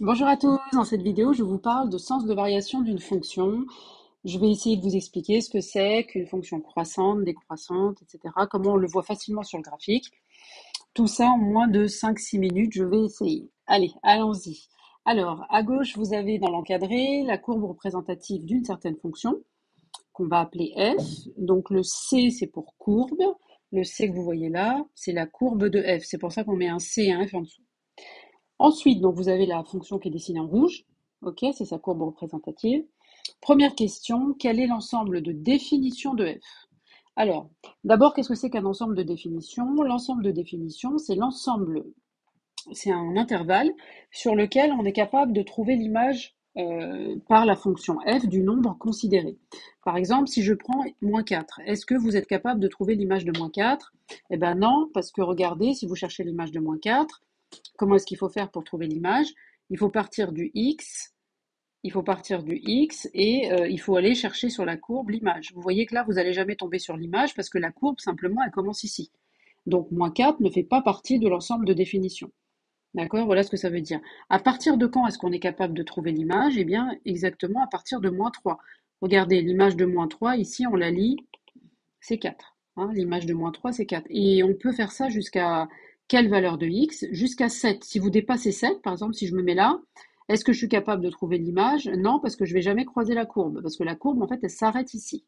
Bonjour à tous, dans cette vidéo, je vous parle de sens de variation d'une fonction. Je vais essayer de vous expliquer ce que c'est qu'une fonction croissante, décroissante, etc. Comment on le voit facilement sur le graphique. Tout ça en moins de 5-6 minutes, je vais essayer. Allez, allons-y. Alors, à gauche, vous avez dans l'encadré la courbe représentative d'une certaine fonction qu'on va appeler f. Donc le C, c'est pour courbe. Le C que vous voyez là, c'est la courbe de f. C'est pour ça qu'on met un C et un f en dessous. Ensuite, donc vous avez la fonction qui est dessinée en rouge. Ok, c'est sa courbe représentative. Première question, quel est l'ensemble de définitions de f? Alors, d'abord, qu'est-ce que c'est qu'un ensemble de définitions? L'ensemble de définitions, c'est un intervalle sur lequel on est capable de trouver l'image par la fonction f du nombre considéré. Par exemple, si je prends moins 4, est-ce que vous êtes capable de trouver l'image de moins 4? Eh bien non, parce que regardez, si vous cherchez l'image de moins 4, comment est-ce qu'il faut faire pour trouver l'image? Il faut partir du x, et il faut aller chercher sur la courbe l'image. Vous voyez que là, vous n'allez jamais tomber sur l'image parce que la courbe, simplement, elle commence ici. Donc, moins 4 ne fait pas partie de l'ensemble de définition. D'accord? Voilà ce que ça veut dire. À partir de quand est-ce qu'on est capable de trouver l'image? Eh bien, exactement à partir de moins 3. Regardez, l'image de moins 3, ici, on la lit, c'est 4. Hein, l'image de moins 3, c'est 4. Et on peut faire ça jusqu'à quelle valeur de x? Jusqu'à 7. Si vous dépassez 7, par exemple, si je me mets là, est-ce que je suis capable de trouver l'image? Non, parce que je ne vais jamais croiser la courbe, parce que la courbe, en fait, elle s'arrête ici.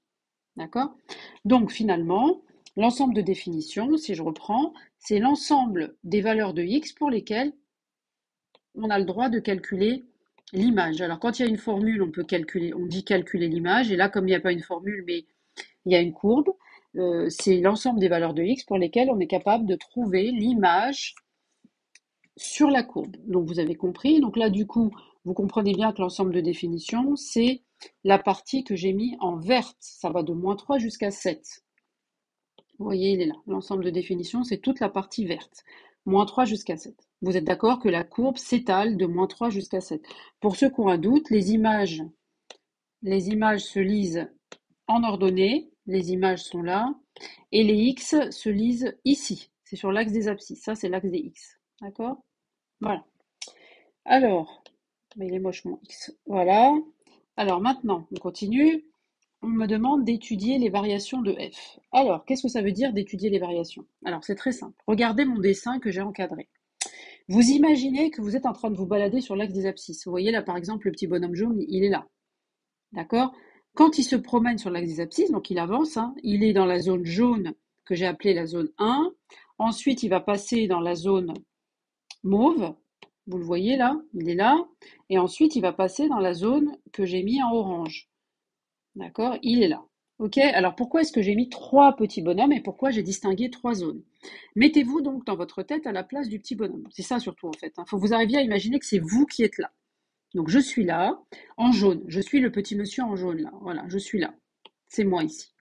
D'accord? Donc, finalement, l'ensemble de définition, si je reprends, c'est l'ensemble des valeurs de x pour lesquelles on a le droit de calculer l'image. Alors, quand il y a une formule, on dit calculer l'image, et là, comme il n'y a pas une formule, mais il y a une courbe, c'est l'ensemble des valeurs de x pour lesquelles on est capable de trouver l'image sur la courbe. Donc vous avez compris. Donc là, du coup, vous comprenez bien que l'ensemble de définition, c'est la partie que j'ai mis en verte. Ça va de moins 3 jusqu'à 7. Vous voyez, il est là. L'ensemble de définition, c'est toute la partie verte. Moins 3 jusqu'à 7. Vous êtes d'accord que la courbe s'étale de moins 3 jusqu'à 7. Pour ceux qui ont un doute, les images se lisent en ordonnée. Les images sont là. Et les x se lisent ici. C'est sur l'axe des abscisses. Ça, c'est l'axe des x. D'accord? Voilà. Alors, mais il est moche mon x. Voilà. Alors maintenant, on continue. On me demande d'étudier les variations de f. Alors, qu'est-ce que ça veut dire d'étudier les variations? Alors, c'est très simple. Regardez mon dessin que j'ai encadré. Vous imaginez que vous êtes en train de vous balader sur l'axe des abscisses. Vous voyez là, par exemple, le petit bonhomme jaune, il est là. D'accord? Quand il se promène sur l'axe des abscisses, donc il avance, hein, il est dans la zone jaune que j'ai appelée la zone 1. Ensuite, il va passer dans la zone mauve. Vous le voyez là, il est là. Et ensuite, il va passer dans la zone que j'ai mis en orange. D'accord? Il est là. Ok? Alors pourquoi est-ce que j'ai mis trois petits bonhommes et pourquoi j'ai distingué trois zones? Mettez-vous donc dans votre tête à la place du petit bonhomme. C'est ça surtout en fait. Il faut que vous arriviez à imaginer que c'est vous qui êtes là. Donc je suis là, en jaune. Je suis le petit monsieur en jaune là. Voilà, je suis là. C'est moi ici.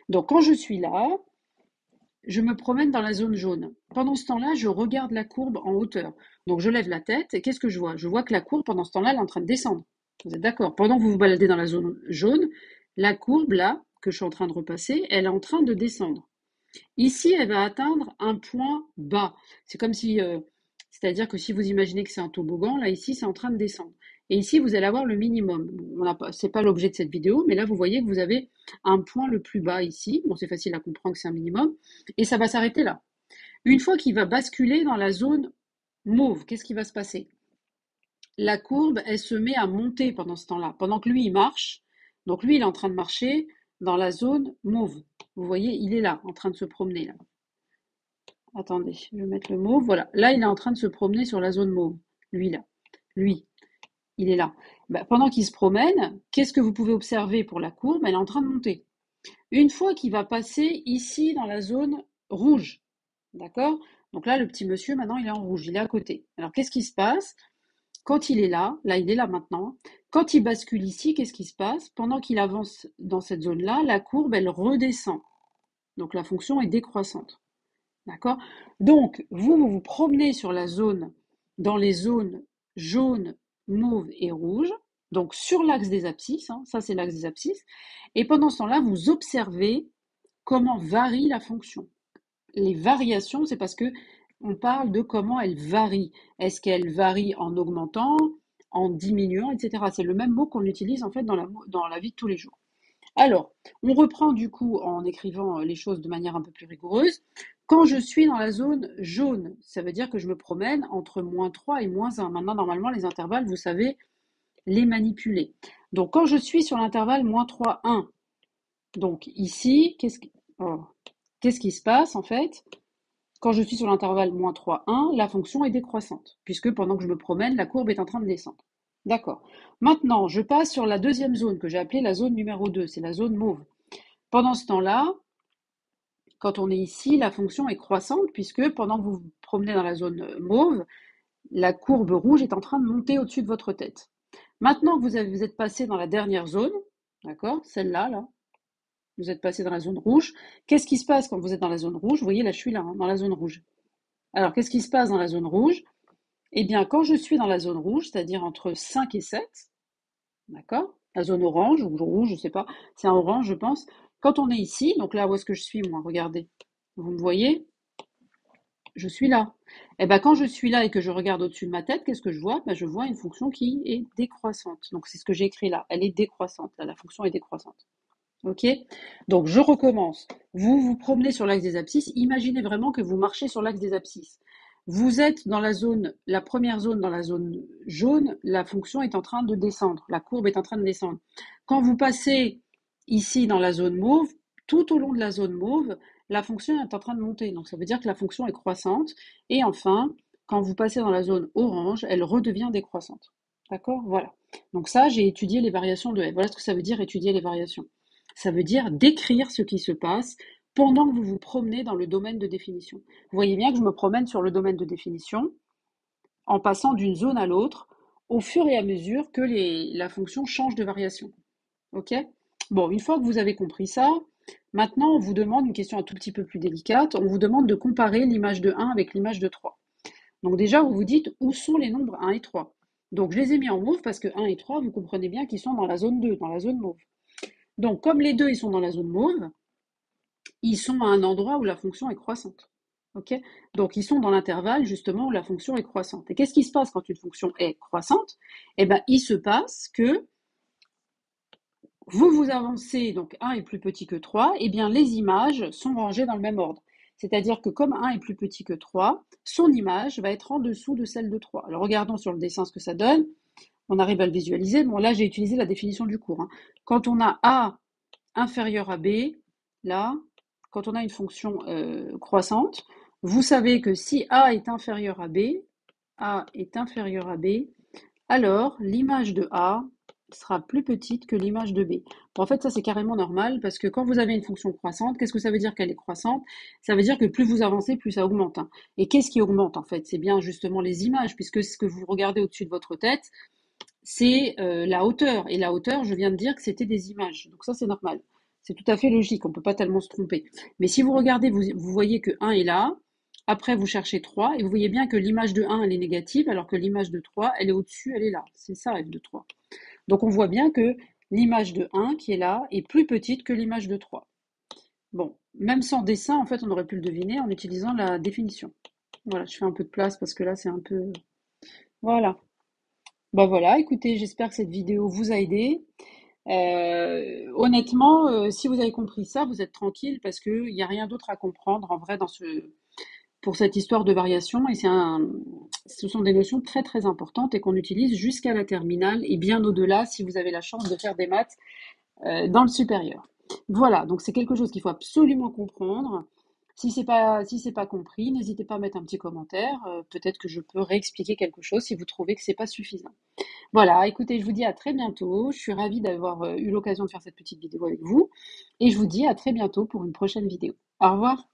Donc quand je suis là, je me promène dans la zone jaune. Pendant ce temps-là, je regarde la courbe en hauteur. Donc je lève la tête et qu'est-ce que je vois? Je vois que la courbe, pendant ce temps-là, elle est en train de descendre. Vous êtes d'accord? Pendant que vous vous baladez dans la zone jaune, la courbe là, que je suis en train de repasser, elle est en train de descendre. Ici, elle va atteindre un point bas. C'est comme si, c'est-à-dire que si vous imaginez que c'est un toboggan, là ici, c'est en train de descendre. Et ici, vous allez avoir le minimum. Bon, c'est pas l'objet de cette vidéo, mais là, vous voyez que vous avez un point le plus bas ici. Bon, c'est facile à comprendre que c'est un minimum. Et ça va s'arrêter là. Une fois qu'il va basculer dans la zone mauve, qu'est-ce qui va se passer? La courbe, elle se met à monter pendant ce temps-là. Pendant que lui, il marche. Donc lui, il est en train de marcher dans la zone mauve. Vous voyez, il est là, en train de se promener là. Attendez, je vais mettre le mauve. Voilà. Là, il est en train de se promener sur la zone mauve. Lui, là. Lui, il est là. Pendant qu'il se promène, qu'est-ce que vous pouvez observer pour la courbe? Elle est en train de monter. Une fois qu'il va passer ici dans la zone rouge, d'accord? Donc là, le petit monsieur, maintenant, il est en rouge. Il est à côté. Alors, qu'est-ce qui se passe? Quand il est là, il est là maintenant. Quand il bascule ici, qu'est-ce qui se passe? Pendant qu'il avance dans cette zone-là, la courbe, elle redescend. Donc la fonction est décroissante. D'accord? Donc, vous vous promenez sur la zone, dans les zones jaune, mauve et rouge, donc sur l'axe des abscisses, hein, ça c'est l'axe des abscisses, et pendant ce temps-là, vous observez comment varie la fonction. Les variations, c'est parce que on parle de comment elle varie. Est-ce qu'elle varie en augmentant? en diminuant, etc. C'est le même mot qu'on utilise en fait dans la vie de tous les jours. Alors, on reprend du coup en écrivant les choses de manière un peu plus rigoureuse. Quand je suis dans la zone jaune, ça veut dire que je me promène entre -3 et -1. Maintenant, normalement, les intervalles, vous savez les manipuler. Donc, quand je suis sur l'intervalle -3, 1, donc ici, qu'est-ce qui se passe en fait? Quand je suis sur l'intervalle -3, 1, la fonction est décroissante, puisque pendant que je me promène, la courbe est en train de descendre. D'accord. Maintenant, je passe sur la deuxième zone que j'ai appelée la zone numéro 2, c'est la zone mauve. Pendant ce temps-là, quand on est ici, la fonction est croissante, puisque pendant que vous vous promenez dans la zone mauve, la courbe rouge est en train de monter au-dessus de votre tête. Maintenant que vous êtes passé dans la dernière zone, d'accord, celle-là, là, vous êtes passé dans la zone rouge, qu'est-ce qui se passe quand vous êtes dans la zone rouge? Vous voyez, là, je suis là, hein, dans la zone rouge. Alors, qu'est-ce qui se passe dans la zone rouge? Eh bien, quand je suis dans la zone rouge, c'est-à-dire entre 5 et 7, d'accord? La zone orange ou rouge, je sais pas, c'est un orange, je pense. Quand on est ici, donc là, où est-ce que je suis, moi? Regardez. Vous me voyez? Je suis là. Eh ben, quand je suis là et que je regarde au-dessus de ma tête, qu'est-ce que je vois? Ben, je vois une fonction qui est décroissante. Donc, c'est ce que j'ai écrit là. Elle est décroissante. Là, la fonction est décroissante. OK? Donc, je recommence. Vous vous promenez sur l'axe des abscisses. Imaginez vraiment que vous marchez sur l'axe des abscisses. Vous êtes dans la zone, la première zone, dans la zone jaune, la fonction est en train de descendre. La courbe est en train de descendre. Quand vous passez ici dans la zone mauve, tout au long de la zone mauve, la fonction est en train de monter. Donc, ça veut dire que la fonction est croissante. Et enfin, quand vous passez dans la zone orange, elle redevient décroissante. D'accord? Voilà. Donc ça, j'ai étudié les variations de f. Voilà ce que ça veut dire étudier les variations. Ça veut dire décrire ce qui se passe pendant que vous vous promenez dans le domaine de définition. Vous voyez bien que je me promène sur le domaine de définition en passant d'une zone à l'autre au fur et à mesure que la fonction change de variation. OK? Bon, une fois que vous avez compris ça, maintenant on vous demande une question un tout petit peu plus délicate. On vous demande de comparer l'image de 1 avec l'image de 3. Donc déjà, vous vous dites où sont les nombres 1 et 3. Donc je les ai mis en mauve parce que 1 et 3, vous comprenez bien qu'ils sont dans la zone 2, dans la zone mauve. Donc comme les deux, ils sont dans la zone mauve, ils sont à un endroit où la fonction est croissante. Ok? Donc ils sont dans l'intervalle justement où la fonction est croissante. Et qu'est-ce qui se passe quand une fonction est croissante? Eh bien, il se passe que vous avancez, donc 1 est plus petit que 3, eh bien les images sont rangées dans le même ordre. C'est-à-dire que comme 1 est plus petit que 3, son image va être en dessous de celle de 3. Alors regardons sur le dessin ce que ça donne. On arrive à le visualiser. Bon, là, j'ai utilisé la définition du cours, hein. Quand on a A inférieur à B, là, quand on a une fonction croissante, vous savez que si A est inférieur à B, alors l'image de A sera plus petite que l'image de B. Bon, en fait, ça c'est carrément normal parce que quand vous avez une fonction croissante, qu'est-ce que ça veut dire qu'elle est croissante? Ça veut dire que plus vous avancez, plus ça augmente, hein. Et qu'est-ce qui augmente en fait? C'est bien justement les images, puisque ce que vous regardez au-dessus de votre tête, c'est la hauteur. Et la hauteur, je viens de dire que c'était des images. Donc ça, c'est normal. C'est tout à fait logique, on ne peut pas tellement se tromper. Mais si vous regardez, vous voyez que 1 est là, après vous cherchez 3, et vous voyez bien que l'image de 1, elle est négative, alors que l'image de 3, elle est au-dessus, elle est là. C'est ça, f de 3. Donc on voit bien que l'image de 1 qui est là est plus petite que l'image de 3. Bon, même sans dessin, en fait, on aurait pu le deviner en utilisant la définition. Voilà, je fais un peu de place parce que là, c'est un peu... Voilà. Bah voilà, écoutez, j'espère que cette vidéo vous a aidé. Honnêtement, si vous avez compris ça, vous êtes tranquille parce qu'il n'y a rien d'autre à comprendre en vrai pour cette histoire de variation. Et ce sont des notions très très importantes et qu'on utilise jusqu'à la terminale et bien au-delà si vous avez la chance de faire des maths dans le supérieur. Voilà, donc c'est quelque chose qu'il faut absolument comprendre. Si c'est pas compris, n'hésitez pas à mettre un petit commentaire. Peut-être que je peux réexpliquer quelque chose si vous trouvez que c'est pas suffisant. Voilà, écoutez, je vous dis à très bientôt. Je suis ravie d'avoir eu l'occasion de faire cette petite vidéo avec vous. Et je vous dis à très bientôt pour une prochaine vidéo. Au revoir.